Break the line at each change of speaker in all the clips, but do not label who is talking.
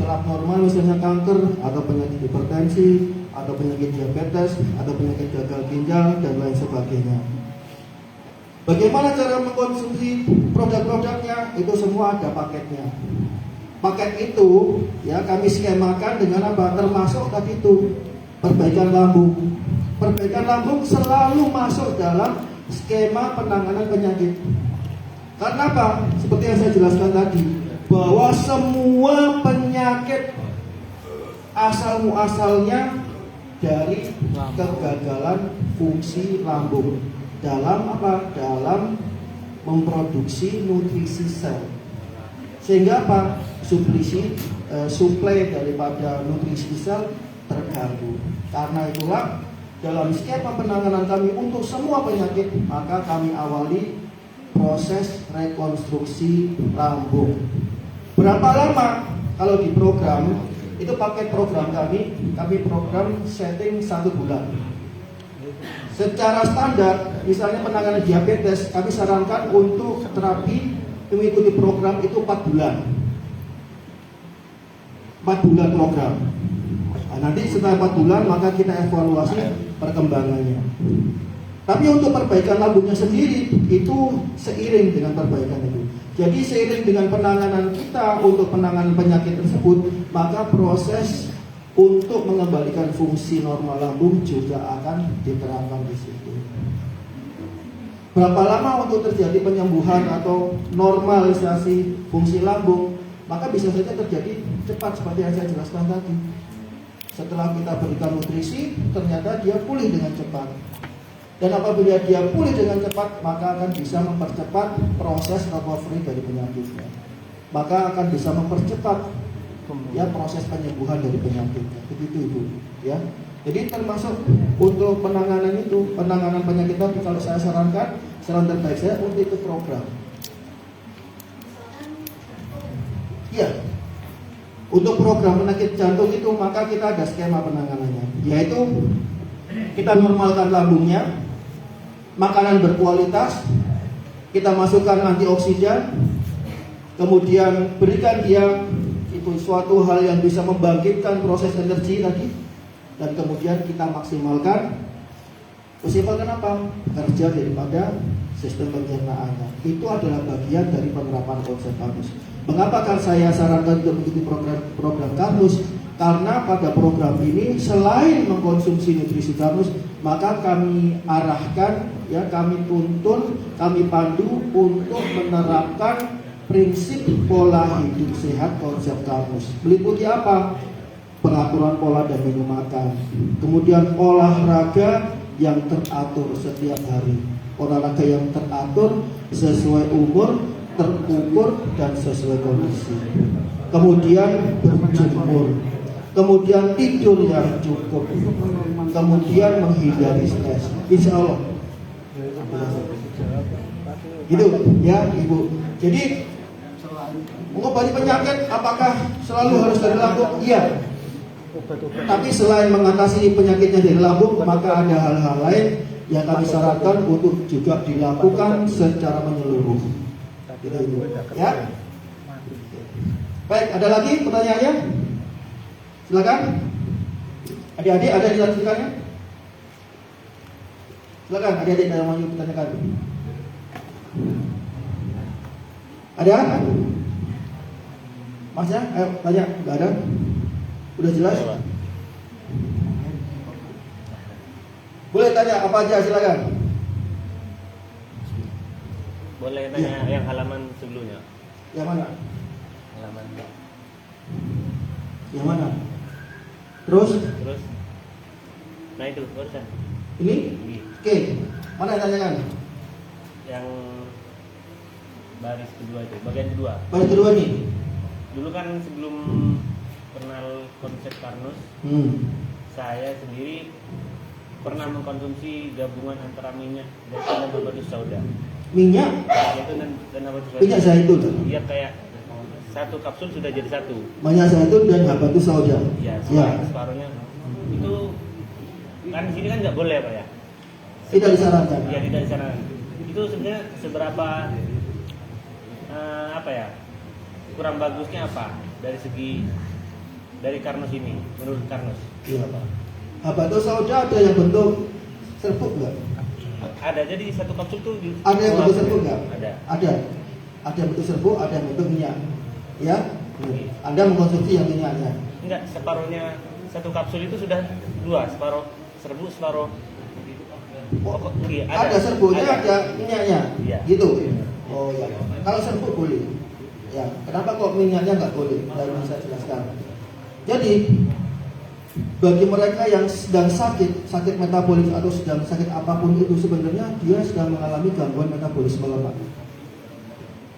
abnormal, misalnya kanker, atau penyakit hipertensi, atau penyakit diabetes, atau penyakit gagal ginjal, dan lain sebagainya. Bagaimana cara mengkonsumsi produk-produknya? Itu semua ada paketnya. Paket itu ya kami skemakan dengan apa? Termasuk tadi itu perbaikan lambung. Perbaikan lambung selalu masuk dalam skema penanganan penyakit. Karena apa? Seperti yang saya jelaskan tadi, bahwa semua penyakit asal muasalnya dari kegagalan fungsi lambung dalam apa? Dalam memproduksi nutrisi sel. Sehingga apa? Suplai daripada nutrisi sel terganggu. Karena itulah dalam skema penanganan kami untuk semua penyakit, maka kami awali proses rekonstruksi lambung. Berapa lama? Kalau di program itu paket program kami program setting 1 bulan. Secara standar, misalnya penanganan diabetes, kami sarankan untuk terapi mengikuti program itu 4 bulan. 4 bulan program. Nah, nanti setelah 4 bulan maka kita evaluasi perkembangannya. Tapi untuk perbaikan lambungnya sendiri itu seiring dengan perbaikan itu. Jadi seiring dengan penanganan kita untuk penanganan penyakit tersebut, maka proses untuk mengembalikan fungsi normal lambung juga akan diterapkan di situ. Berapa lama untuk terjadi penyembuhan atau normalisasi fungsi lambung? Maka bisa saja terjadi cepat seperti yang saya jelaskan tadi. Setelah kita berikan nutrisi, ternyata dia pulih dengan cepat. Dan apabila dia pulih dengan cepat, maka akan bisa mempercepat proses recovery dari penyakitnya. Maka akan bisa mempercepat ya proses penyembuhan dari penyakitnya. Begitu Ibu, ya. Jadi termasuk untuk penanganan itu, penanganan penyakit tadi kalau saya sarankan, saran terbaik saya untuk itu program. Iya. Untuk program penyakit jantung itu maka kita ada skema penanganannya, yaitu kita normalkan lambungnya, makanan berkualitas, kita masukkan antioksidan, kemudian berikan dia itu suatu hal yang bisa membangkitkan proses energi tadi, dan kemudian kita maksimalkan apa? Kerja daripada sistem pencernaannya. Itu adalah bagian dari penerapan konsep Karnus. Mengapa kan saya sarankan untuk mengikuti program Karnus? Karena pada program ini selain mengkonsumsi nutrisi Karnus, maka kami arahkan, ya kami tuntun, kami pandu untuk menerapkan prinsip pola hidup sehat konsep Karnus. Meliputi apa? Pengaturan pola dan minum makan, kemudian olahraga yang teratur setiap hari, olahraga yang teratur sesuai umur, terukur dan sesuai kondisi, kemudian berjemur, kemudian tidur yang cukup, kemudian menghindari stres. Insya Allah gitu ya Ibu. Jadi mengobati penyakit apakah selalu harus dari lambung? Iya. Tapi selain mengatasi penyakitnya dari lambung, maka ada hal-hal lain yang kami sarankan untuk juga dilakukan secara menyeluruh. Gitu, ya. Baik, ada lagi pertanyaannya? Silakan. Adik-adik ada yang dilanjutkannya? Silakan, adik-adik yang mau bertanyakan. Ada? Masnya? Ayo tanya, enggak ada? Udah jelas? Boleh tanya apa aja, silakan.
Boleh tanya yang halaman sebelumnya.
Yang mana?
Halaman.
Yang mana? Terus?
Nah itu barusan.
Ini? Oke. Mana yang tanyakan?
Yang baris kedua itu, bagian kedua.
Baris kedua nih.
Dulu kan sebelum kenal konsep Karnus, saya sendiri pernah mengkonsumsi gabungan antara minyak dan habatus sauda.
Minyak?
Itu dan habatus sauda.
Minyak zaitun.
Iya, kayak satu kapsul sudah jadi satu.
Minyak zaitun dan habatus sauda.
Iya, separuhnya. Itu kan di sini kan nggak boleh Pak ya?
Tidak disarankan.
Iya, tidak disarankan. Itu sebenarnya seberapa apa ya? Kurang bagusnya apa dari segi dari Karnos ini, menurut Karnos?
Iya. Habatus sauda ada yang bentuk serbuk nggak?
Ada, jadi satu kapsul tuh
Ada yang bentuk serbuk nggak?
Ada.
Ada. Ada yang bentuk serbuk, ada yang bentuk minyak. Ya. Anda mengkonsumsi yang minyaknya.
Enggak, separuhnya satu kapsul itu sudah dua, separuh serbuk, separuh.
Oh,
Iya,
ada serbuknya, ada minyaknya.
Iya.
Gitu. Oh ya. Kalau serbuk boleh. Ya. Kenapa kok minyaknya nggak boleh? Lalu saya jelaskan. Jadi bagi mereka yang sedang sakit metabolis atau sedang sakit apapun itu, sebenarnya dia sedang mengalami gangguan metabolisme lemak.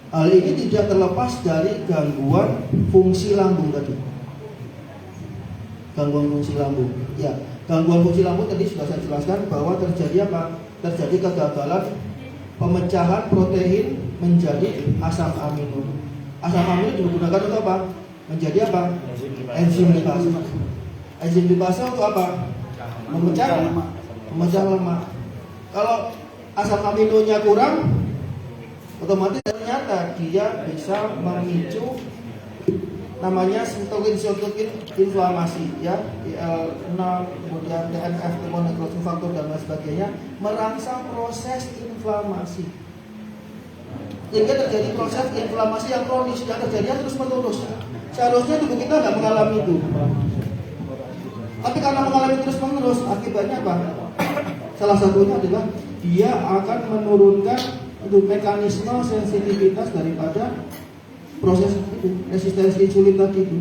Hal ini tidak terlepas dari gangguan fungsi lambung tadi. Gangguan fungsi lambung. Ya, gangguan fungsi lambung tadi sudah saya jelaskan bahwa terjadi apa? Terjadi kegagalan pemecahan protein menjadi asam amino. Asam amino digunakan untuk apa? Menjadi apa? Enzim lipase. Enzim lipase untuk apa? Memecah lemak. Kalau asam aminonya kurang, otomatis ternyata dia bisa memicu namanya sitokin inflamasi, ya, IL6, kemudian TNF, necrosis factor dan lain sebagainya, merangsang proses inflamasi. Sehingga terjadi proses inflamasi yang kronis, yang terjadi terus menerus. Seharusnya tubuh kita nggak mengalami itu, tapi karena mengalami terus menerus, akibatnya apa? Salah satunya adalah dia akan menurunkan itu mekanisme sensitivitas daripada proses itu, resistensi insulin tadi itu.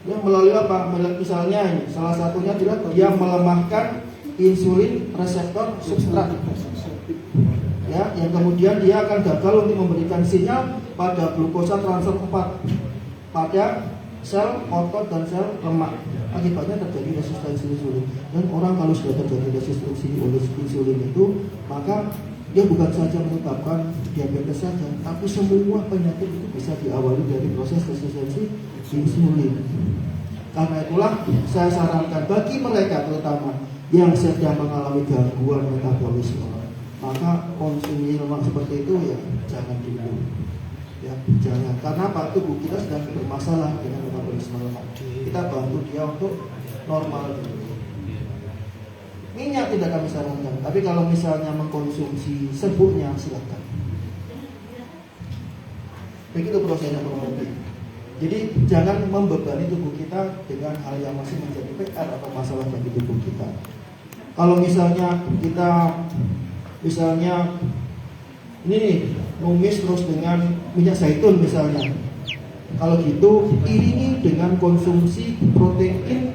Ya, melalui apa? Misalnya ini, salah satunya adalah dia melemahkan insulin reseptor substrat. Ya, yang kemudian dia akan gagal untuk memberikan sinyal pada glukosa transfer 4 pada sel otot dan sel lemak. Akibatnya terjadi resistensi insulin. Dan orang kalau sudah terjadi resistensi insulin itu, maka dia bukan saja menyebabkan diabetes saja, tapi semua penyakit itu bisa diawali dari proses resistensi insulin. Karena itulah saya sarankan bagi mereka terutama yang sedang mengalami gangguan metabolisme, maka konsumsi lemak seperti itu ya jangan dulu. Ya, jangan. Karena apa? Tubuh kita sedang bermasalah dengan metabolisme lemak. Kita bantu dia untuk normal dulu. Minyak tidak kami sarankan, tapi kalau misalnya mengkonsumsi serbuknya silakan. Begitu prosesnya kurang lebih. Jadi jangan membebani tubuh kita dengan hal yang masih menjadi PR atau masalah bagi tubuh kita. Kalau misalnya kita ini nih numis terus dengan minyak zaitun misalnya, kalau gitu iringi dengan konsumsi protein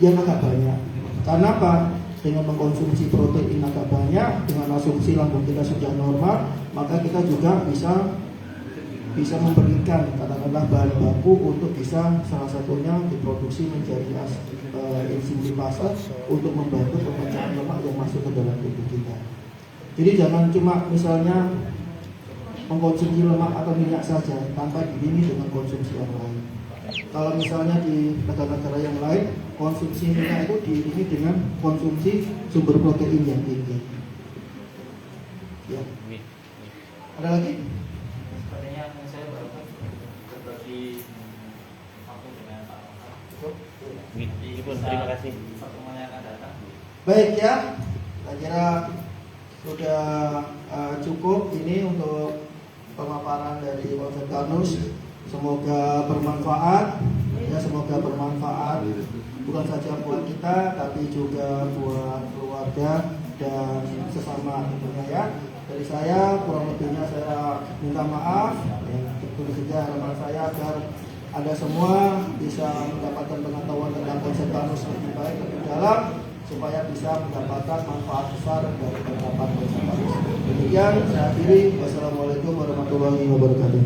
yang agak banyak. Karena apa? Dengan mengkonsumsi protein agak banyak, dengan asumsi lambung kita sudah normal, maka kita juga bisa memberikan katakanlah bahan baku untuk bisa salah satunya diproduksi menjadi enzim lipase untuk membantu pemecahan lemak yang masuk ke dalam tubuh kita. Jadi jangan cuma misalnya mengkonsumsi lemak atau minyak saja tanpa diiringi dengan konsumsi yang lain. Kalau misalnya di negara-negara yang lain, konsumsi minyak itu diiringi dengan konsumsi sumber protein yang tinggi. Ya. Ada lagi?
Sepertinya saya baru berbagi waktu dengan Pak Mahfud.
Terima kasih.
Pertemuan yang akan datang.
Baik ya, saya kira sudah cukup ini untuk pemaparan dari konsep Karnos. Semoga bermanfaat, ya semoga bermanfaat bukan saja buat kita, tapi juga buat keluarga dan sesama tentunya ya. Dari saya kurang lebihnya saya minta maaf. Tentu saja harapan saya agar Anda semua bisa mendapatkan pengetahuan tentang konsep Karnos lebih baik, lebih dalam, supaya bisa mendapatkan manfaat besar dari penerapan konsep Karnos. Demikian saya akhiri. Wassalamualaikum warahmatullahi wabarakatuh.